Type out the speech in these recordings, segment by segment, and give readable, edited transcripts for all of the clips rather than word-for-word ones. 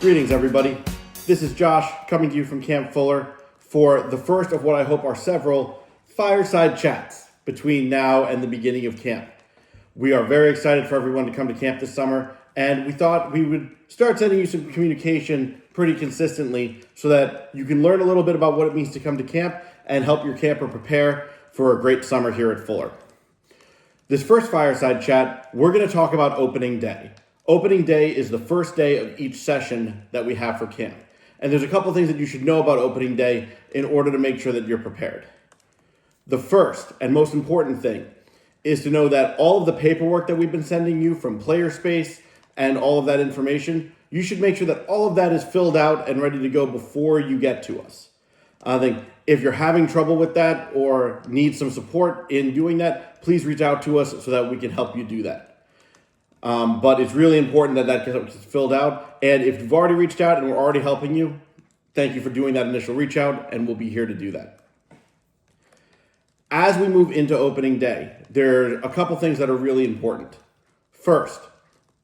Greetings, everybody. This is Josh coming to you from Camp Fuller for the first of what I hope are several fireside chats between now and the beginning of camp. We are very excited for everyone to come to camp this summer, and we thought we would start sending you some communication pretty consistently so that you can learn a little bit about what it means to come to camp and help your camper prepare for a great summer here at Fuller. This first fireside chat, we're going to talk about opening day. Opening day is the first day of each session that we have for camp. And there's a couple things that you should know about opening day in order to make sure that you're prepared. The first and most important thing is to know that all of the paperwork that we've been sending you from Player Space and all of that information, you should make sure that all of that is filled out and ready to go before you get to us. I think if you're having trouble with that or need some support in doing that, please reach out to us so that we can help you do that. But it's really important that that gets filled out. And if you've already reached out and we're already helping you, thank you for doing that initial reach out, and we'll be here to do that. As we move into opening day, there are a couple things that are really important. First,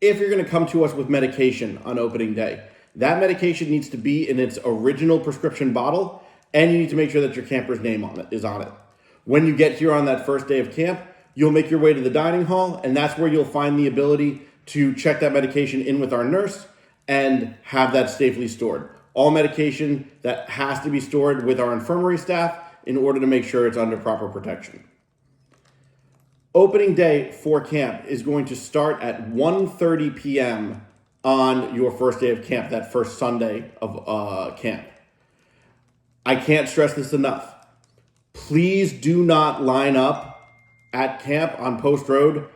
if you're going to come to us with medication on opening day, that medication needs to be in its original prescription bottle, and you need to make sure that your camper's name is on it. When you get here on that first day of camp, you'll make your way to the dining hall, and that's where you'll find the ability to check that medication in with our nurse and have that safely stored. All medication that has to be stored with our infirmary staff in order to make sure it's under proper protection. Opening day for camp is going to start at 1:30 p.m. on your first day of camp, that first Sunday of camp. I can't stress this enough. Please do not line up at camp on Post Road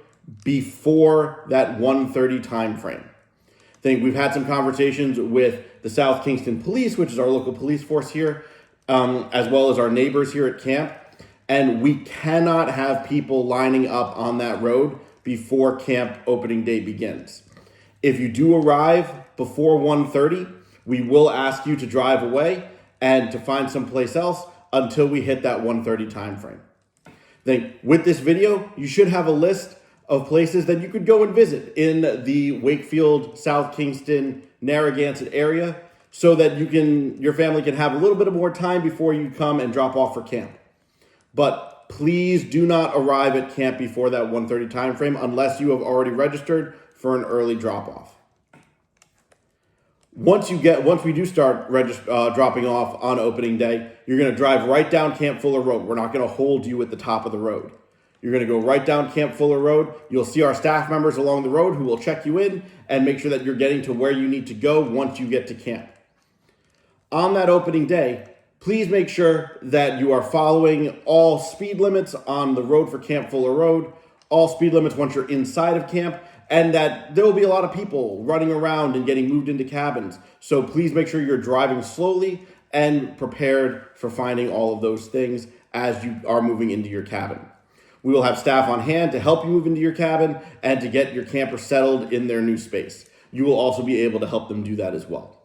before that 1:30 time frame. I think we've had some conversations with the South Kingston Police, which is our local police force here, as well as our neighbors here at camp, and we cannot have people lining up on that road before camp opening day begins. If you do arrive before 1:30, we will ask you to drive away and to find someplace else until we hit that 1:30 time frame. Then with this video, you should have a list of places that you could go and visit in the Wakefield, South Kingston, Narragansett area so that your family can have a little bit more time before you come and drop off for camp. But please do not arrive at camp before that 1:30 time frame unless you have already registered for an early drop off. Once we do start dropping off on opening day, you're going to drive right down Camp Fuller Road. We're not going to hold you at the top of the road. You're going to go right down Camp Fuller Road. You'll see our staff members along the road who will check you in and make sure that you're getting to where you need to go once you get to camp. On that opening day, please make sure that you are following all speed limits on the road for Camp Fuller Road, all speed limits once you're inside of camp, and that there will be a lot of people running around and getting moved into cabins. So please make sure you're driving slowly and prepared for finding all of those things as you are moving into your cabin. We will have staff on hand to help you move into your cabin and to get your camper settled in their new space. You will also be able to help them do that as well.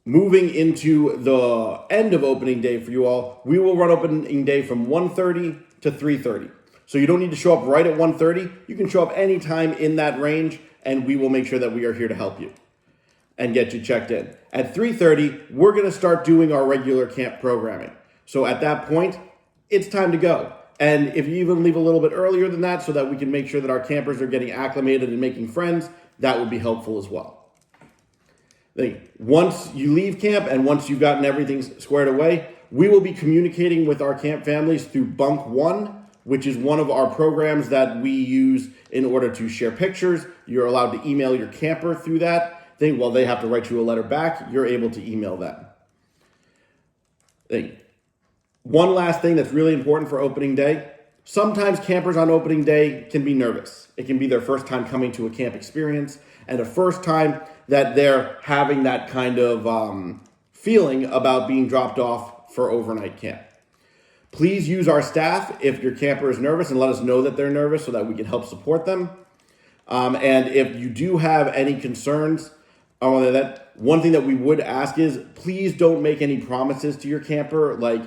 Moving into the end of opening day for you all, we will run opening day from 1:30 to 3:30. So you don't need to show up right at 1:30. You can show up anytime in that range, and we will make sure that we are here to help you and get you checked in. At 3:30, we're going to start doing our regular camp programming. So at that point, it's time to go. And if you even leave a little bit earlier than that so that we can make sure that our campers are getting acclimated and making friends, that would be helpful as well. Once you leave camp and once you've gotten everything squared away, we will be communicating with our camp families through Bunk One, which is one of our programs that we use in order to share pictures. You're allowed to email your camper through that thing. While they have to write you a letter back, you're able to email that. One last thing that's really important for opening day. Sometimes campers on opening day can be nervous. It can be their first time coming to a camp experience and a first time that they're having that kind of feeling about being dropped off for overnight camp. Please use our staff if your camper is nervous and let us know that they're nervous so that we can help support them. And if you do have any concerns on that, one thing that we would ask is please don't make any promises to your camper. Like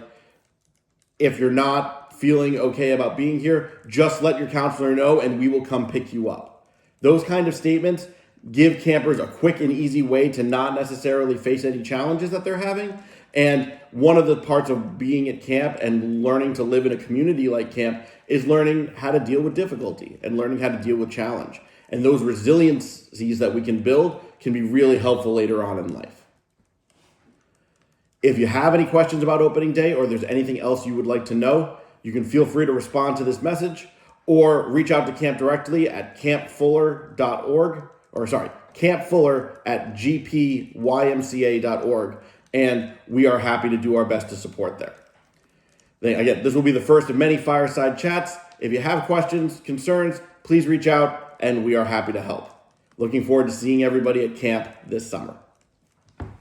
if you're not feeling okay about being here, just let your counselor know and we will come pick you up. Those kind of statements give campers a quick and easy way to not necessarily face any challenges that they're having. And one of the parts of being at camp and learning to live in a community like camp is learning how to deal with difficulty and learning how to deal with challenge. And those resiliencies that we can build can be really helpful later on in life. If you have any questions about opening day or there's anything else you would like to know, you can feel free to respond to this message or reach out to camp directly at campfuller.org, campfuller@gpymca.org, and we are happy to do our best to support there. Again, this will be the first of many Fireside chats. If you have questions, concerns, please reach out, and we are happy to help. Looking forward to seeing everybody at camp this summer.